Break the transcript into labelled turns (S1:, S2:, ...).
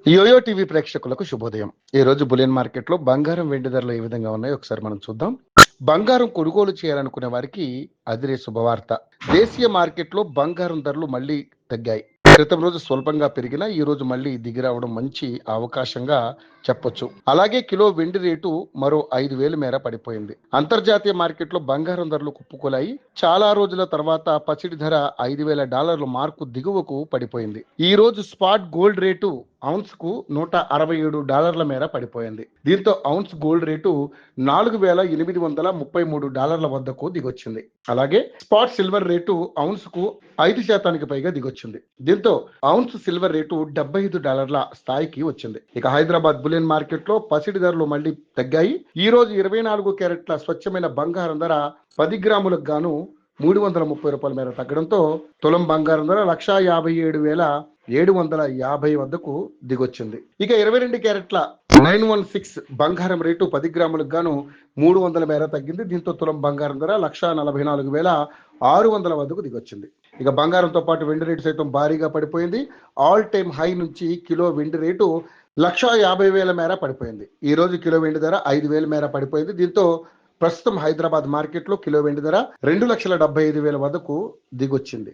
S1: Yo-yo TV ప్రేక్షకులకు శుభోదయం. ఈ రోజు బులియన్ మార్కెట్ లో బంగారం వెండి ధరలు ఏ విధంగా ఉన్నాయో ఒకసారి మనం చూద్దాం. బంగారం కొనుగోలు చేయాలనుకునే వారికి అదిరే శుభవార్త. దేశీయ మార్కెట్ లో బంగారం ధరలు మళ్ళీ తగ్గాయి. క్రితం రోజు స్వల్పంగా పెరిగినా ఈ రోజు మళ్ళీ దిగి రావడం మంచి అవకాశంగా చెప్పొచ్చు. అలాగే కిలో వెండి రేటు మరో 5,000 మేర పడిపోయింది. అంతర్జాతీయ మార్కెట్లో బంగారం ధరలు కుప్పకూలాయి. చాలా రోజుల తర్వాత పసిడి ధర $5,000 మార్కు దిగువకు పడిపోయింది. ఈ రోజు స్పాట్ గోల్డ్ రేటు ఔన్స్ కు $167 మేర పడిపోయింది. దీంతో ఔన్స్ గోల్డ్ రేటు $4,833 వద్దకు దిగొచ్చింది. అలాగే స్పాట్ సిల్వర్ రేటు ఔన్స్ కు 5% పైగా దిగొచ్చింది. దీంతో ఔన్స్ సిల్వర్ రేటు $75 స్థాయికి వచ్చింది. ఇక హైదరాబాద్ బులియన్ మార్కెట్ లో పసిడి ధరలు మళ్ళీ తగ్గాయి. ఈ రోజు 24 క్యారెట్ల స్వచ్ఛమైన బంగారం ధర 10 గ్రాములకు గాను $330 మేర తగ్గడంతో తులం బంగారం ధర 1,57,750 వద్దకు దిగొచ్చింది. ఇక 22 క్యారెట్ల 916 బంగారం రేటు 10 గ్రాములకు గాను 300 మేర తగ్గింది. దీంతో తులం బంగారం ధర 1,44,600 వద్దకు దిగొచ్చింది. ఇక బంగారంతో పాటు వెండి రేటు సైతం భారీగా పడిపోయింది. ఆల్ టైమ్ హై నుంచి కిలో వెండి రేటు 1,50,000 మేర పడిపోయింది. ఈ రోజు కిలో వెండి ధర 5,000 మేర పడిపోయింది. దీంతో ప్రస్తుతం హైదరాబాద్ మార్కెట్ లో కిలో వెండి ధర 2,75,000 వద్దకు దిగొచ్చింది.